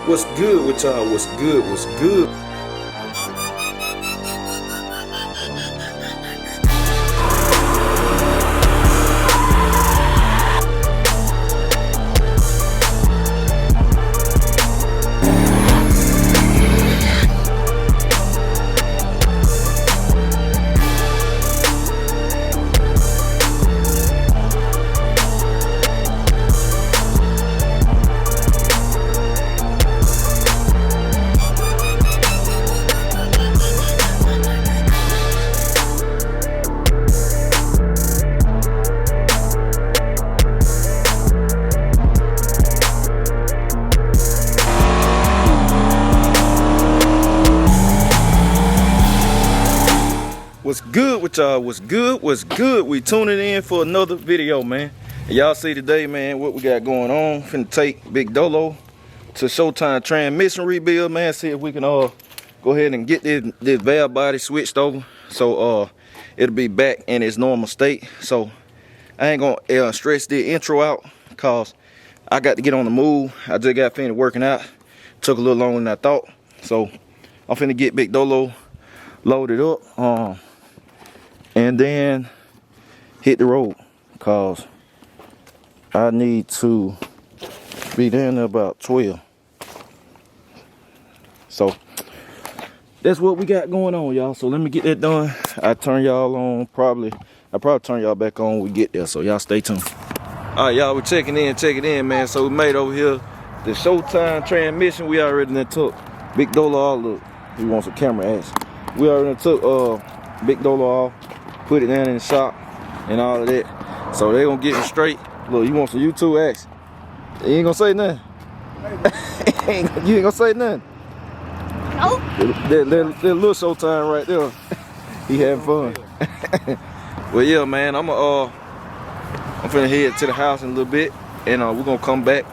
What's good with y'all? What's good? What's good? What's good with y'all? What's good? What's good? We tuning in for another video, man. Y'all see today, man, what we got going on. Finna take Big Dolo to Showtime transmission rebuild, man. See if we can go ahead and get this valve body switched over, so it'll be back in its normal state. So I ain't gonna stress the intro out, cause I got to get on the move. I just got finished working out. Took a little longer than I thought. So I'm finna get Big Dolo loaded up. And then hit the road, cause I need to be down there about 12. So that's what we got going on, y'all. So let me get that done. I turn y'all on I'll probably turn y'all back on when we get there. So y'all stay tuned. All right, y'all, we're checking in, man. So we made over here the Showtime transmission. We already done took Big Dolo off. Look, he wants a camera action. We already took Big Dolo off. Put it down in the shop and all of that. So they gonna get it straight. Look, you want some YouTube action? You ain't gonna say nothing. You ain't gonna say nothing. Nope. That little Showtime right there. He having fun. Well, yeah, man. I'm finna head to the house in a little bit, and we're gonna come back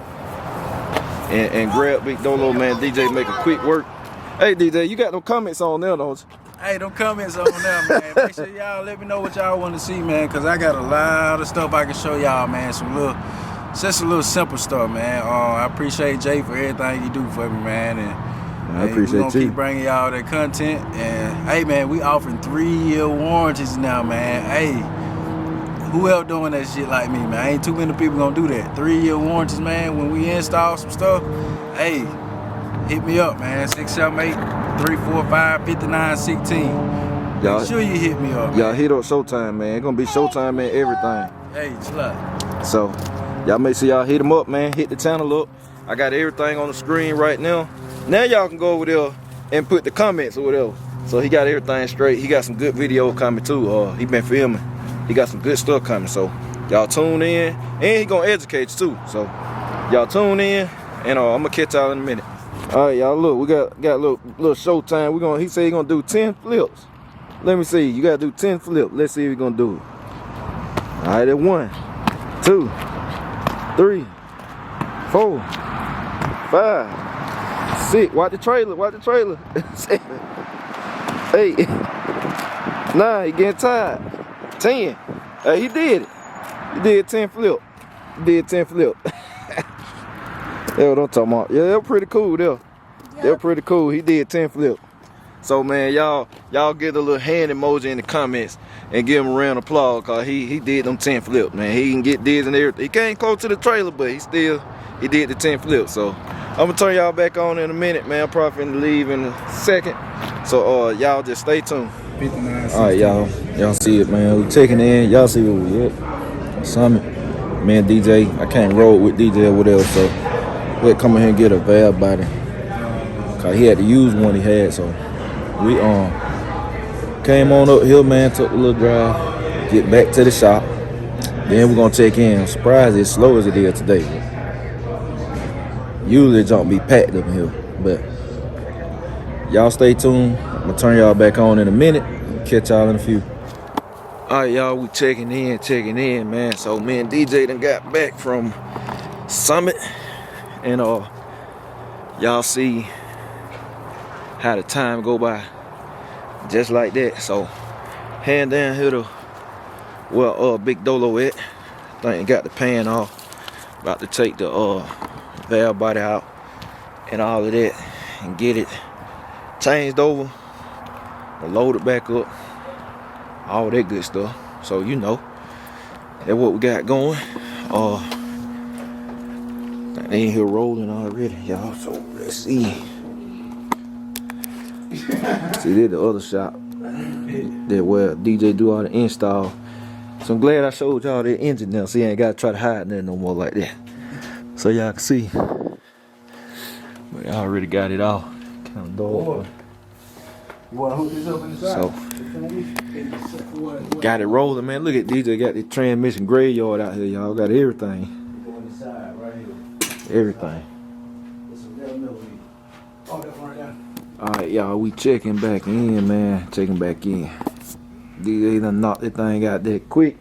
and grab Big Dolo, man. DJ make a quick work. Hey, DJ, you got no comments on there, don't you? Hey, them comments on there, man. Make sure y'all let me know what y'all want to see, man, because I got a lot of stuff I can show y'all, man. Just a little simple stuff, man. I appreciate Jay for everything you do for me, man. And I appreciate you. We're gonna keep bringing y'all that content. And hey, man, we offering 3-year warranties now, man. Hey, who else doing that shit like me, man? Ain't too many people gonna do that. 3-year warranties, man. When we install some stuff, hey, hit me up, man. 678-345-5916. Y'all, Make sure you hit me up. Y'all hit up Showtime, man. It's gonna be Showtime, man, everything. Hey, chill out. So y'all make sure y'all hit him up, man. Hit the channel up. I got everything on the screen right now. Now y'all can go over there and put the comments or whatever. So he got everything straight. He got some good video coming too. He been filming. He got some good stuff coming. So y'all tune in, and he gonna educate you too. So y'all tune in, and I'm gonna catch y'all in a minute. All right, y'all, look, we got a little Showtime. He said he gonna do 10 flips. Let me see. You gotta do 10 flips. Let's see if he gonna do it. All right, 1, 2, 3, 4, 5, 6. Watch the trailer. 7, 8, 9. He getting tired. 10. Hey, he did it. He did 10 flip. That's what I'm talking about. Yeah, they're pretty cool there. Yep. They're pretty cool. He did 10 flip. So, man, y'all get a little hand emoji in the comments and give him a round of applause, cause he did them 10 flip, man. He can get this and everything. He came close to the trailer, but he did the 10 flip. So I'm gonna turn y'all back on in a minute, man. I'm probably finna leave in a second. So y'all just stay tuned. All right, y'all see it, man. We checking in. Y'all see where we at. Summit. Man, DJ, I can't roll with DJ or whatever, so we'll come in here and get a valve body. Cause he had to use one he had, so we came on up here, man, took a little drive, get back to the shop. Then we're gonna check in. I'm surprised it's slow as it is today. Usually it don't be packed up in here, but y'all stay tuned. I'm gonna turn y'all back on in a minute. Catch y'all in a few. All right, y'all, we checking in, man. So me and DJ done got back from Summit, and y'all see how the time go by just like that. So hand down here to where Big Dolo at. I think he got the pan off. About to take the valve body out and all of that and get it changed over and load it back up, all that good stuff. So you know, that's what we got going. They in here rolling already, y'all. So let's see. See, this the other shop that where DJ do all the install. So I'm glad I showed y'all the engine now, so you ain't gotta try to hide nothing no more like that. So y'all can see. But I already got it all. Kind of dog. You wanna hook this up in the side? So got it rolling, man. Look at DJ got the transmission graveyard out here, y'all. Got everything. Go on the side right here. Everything. Alright, y'all, we checking back in, man. Checking back in. DJ done knocked that thing out that quick.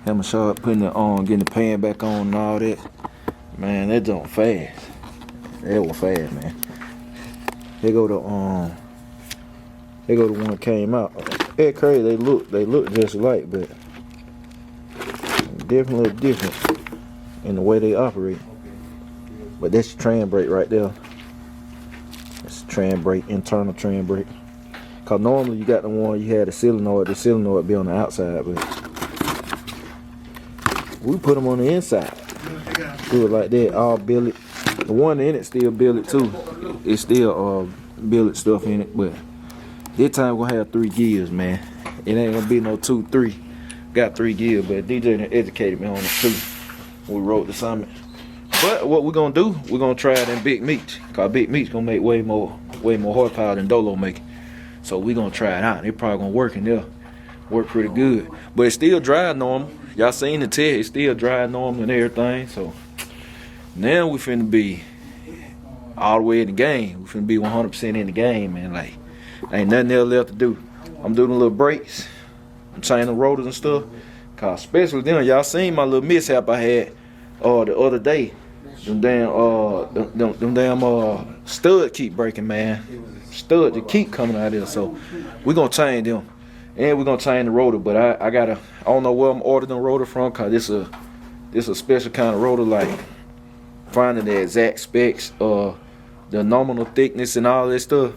Hammer shot, putting it on, getting the pan back on and all that. Man, that jump fast. That was fast, man. Here go the one that came out. That crazy, they look just alike, but definitely different in the way they operate. But that's the tram brake right there. That's the tram brake, internal tram brake. Cause normally you got the one you had the solenoid be on the outside, but we put them on the inside. Do it like that, all billet. The one in it still billet too. It's still billet stuff in it, but this time we're gonna have 3 gears, man. It ain't gonna be no 2, 3. Got 3 gears, but DJ educated me on it too. We wrote the summit. But what we're gonna do, we're gonna try it in big meats. Cause big meats gonna make way more horsepower than Dolo making. So we're gonna try it out. It probably gonna work in there. Work pretty good. But it still drive normal. Y'all seen the test, it still drive normal and everything. So now we finna be all the way in the game. We finna be 100% in the game, man. Like, ain't nothing else left to do. I'm doing the little brakes. I'm changing the rotors and stuff. Cause especially then, y'all seen my little mishap I had the other day. Them damn stud keep breaking, man. Stud to keep coming out of there. So we're gonna change them. And we're gonna change the rotor. But I don't know where I'm ordering the rotor from, cause this a special kind of rotor, like finding the exact specs, the nominal thickness and all that stuff.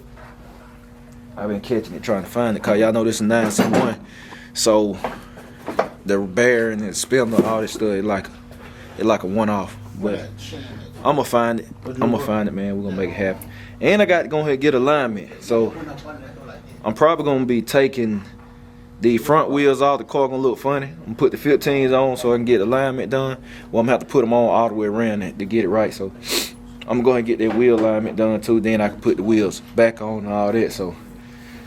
I've been catching it, trying to find it, cause y'all know this is a 971. So the bearing and the spindle, all this stuff, it's like a one-off. But I'ma find it. I'ma find it, man. We're gonna make it happen. And I got to go ahead and get alignment. So I'm probably gonna be taking the front wheels off. The car gonna look funny. I'm gonna put the 15s on so I can get alignment done. Well, I'm gonna have to put them on all the way around to get it right. So I'm gonna go ahead and get that wheel alignment done too. Then I can put the wheels back on and all that. So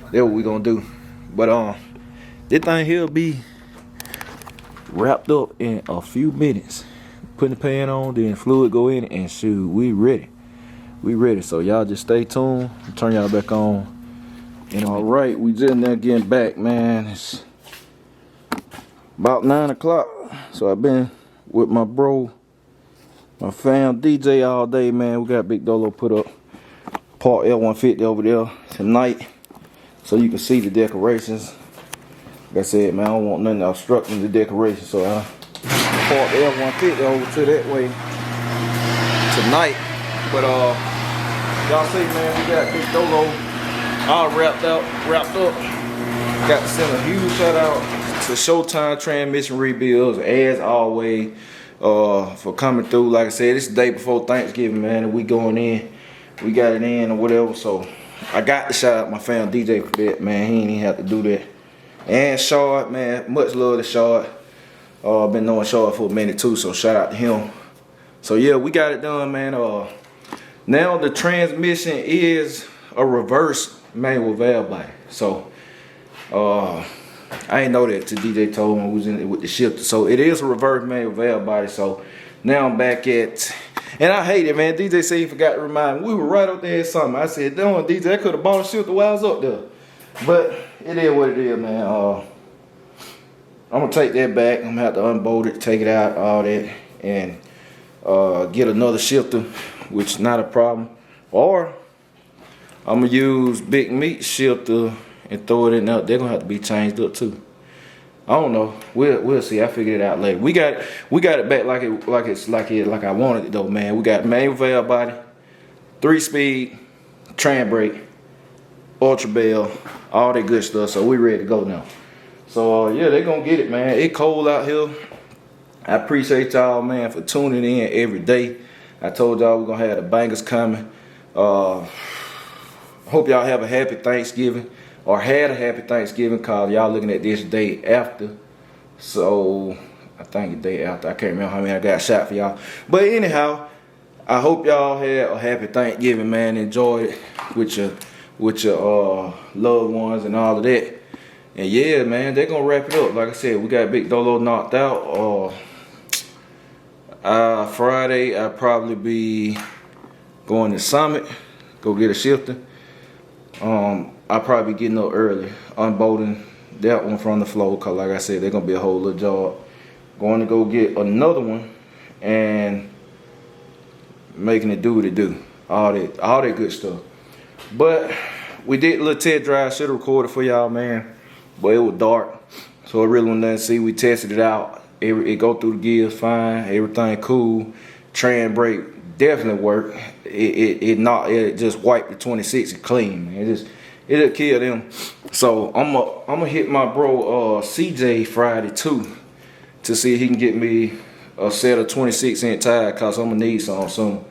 that's what we're gonna do. But this thing here will be wrapped up in a few minutes. Putting the pan on, then fluid go in, and shoot, we ready. We ready. So y'all just stay tuned. I'll turn y'all back on. And all right, we just now getting back, man. It's about 9 o'clock. So I've been with my bro, my fam DJ all day, man. We got Big Dolo put up part L150 over there tonight, so you can see the decorations. Like I said, man, I don't want nothing obstructing the decoration, so I part L150 over to that way tonight. But y'all see, man, we got Big Dolo all wrapped up. Got to send a huge shout out to Showtime Transmission Rebuilds, as always, for coming through. Like I said, it's the day before Thanksgiving, man, and we going in. We got it in or whatever, so I got to shout out my fam DJ for that, man. He ain't even have to do that. And Shard, man, much love to Shard. Been knowing Shard for a minute too, so shout out to him. So yeah, we got it done, man. Now the transmission is a reverse manual valve body. So I ain't know that till DJ told me we was in it with the shifter. So it is a reverse manual valve body. So now I'm back at, and I hate it, man. DJ said he forgot to remind me. We were right up there at something. I said, damn, DJ, I could have bought a shifter while I was up there. But it is what it is, man. I'm gonna take that back. I'm gonna have to unbolt it, take it out, all that, and get another shifter, which is not a problem. Or I'm gonna use Big Meat shifter and throw it in there. They're gonna have to be changed up too. I don't know. We'll see. I figured it out later. We got it back like I wanted it though, man. We got manual valve body. 3-speed, tram brake, ultra bell, all that good stuff. So we ready to go now. So yeah, they gonna get it, man. It cold out here. I appreciate y'all, man, for tuning in every day. I told y'all we're gonna have the bangers coming. Hope y'all have a happy Thanksgiving, or had a happy Thanksgiving, cause y'all looking at this day after. So I think the day after, I can't remember how many I got shot for y'all. But anyhow, I hope y'all had a happy Thanksgiving, man. Enjoy it with your loved ones and all of that. And yeah, man, they're gonna wrap it up. Like I said, we got Big Dolo knocked out. Friday, I'll probably be going to Summit, go get a shifter. I'll probably be getting up early, unbolting that one from the floor, cause like I said, they're gonna be a whole little job. Going to go get another one and making it do what it do. All that good stuff. But we did a little test drive, should have recorded for y'all, man. But it was dark, so I really wanted to see. We tested it out. It go through the gears fine, everything cool. Tram brake definitely worked. It just wiped the 26 clean, man. It'll kill them. So I'm gonna hit my bro CJ Friday too, to see if he can get me a set of 26-inch tires, cause I'm gonna need some soon.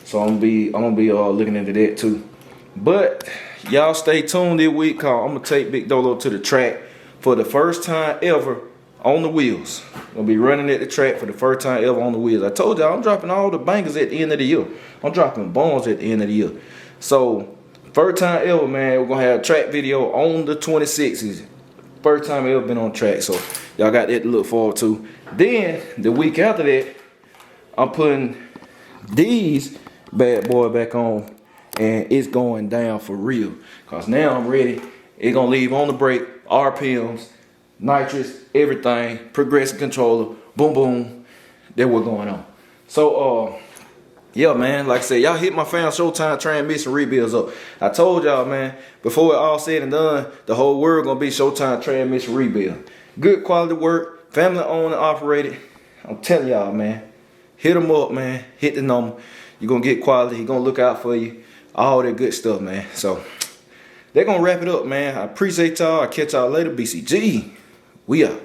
So I'm gonna be looking into that too. But y'all stay tuned this week, cause I'm gonna take Big Dolo to the track for the first time ever on the wheels. I'm gonna be running at the track for the first time ever on the wheels. I told y'all I'm dropping all the bangers at the end of the year. I'm dropping bombs at the end of the year. So first time ever, man, we're gonna have a track video on the 26s. First time ever been on track, so y'all got that to look forward to. Then the week after that, I'm putting these bad boy back on, and it's going down for real. Cause now I'm ready. It's gonna leave on the brake, RPMs, nitrous, everything, progressive controller, boom boom. That's what's going on. So yeah, man, like I said, y'all hit my fam Showtime transmission rebuilds up. I told y'all, man, before it all said and done, the whole world gonna be Showtime transmission rebuild. Good quality work, family owned and operated. I'm telling y'all, man, hit them up, man. Hit the number. You're gonna get quality. He gonna look out for you. All that good stuff, man. So they're gonna wrap it up, man. I appreciate y'all. I'll catch y'all later. BCG. We out.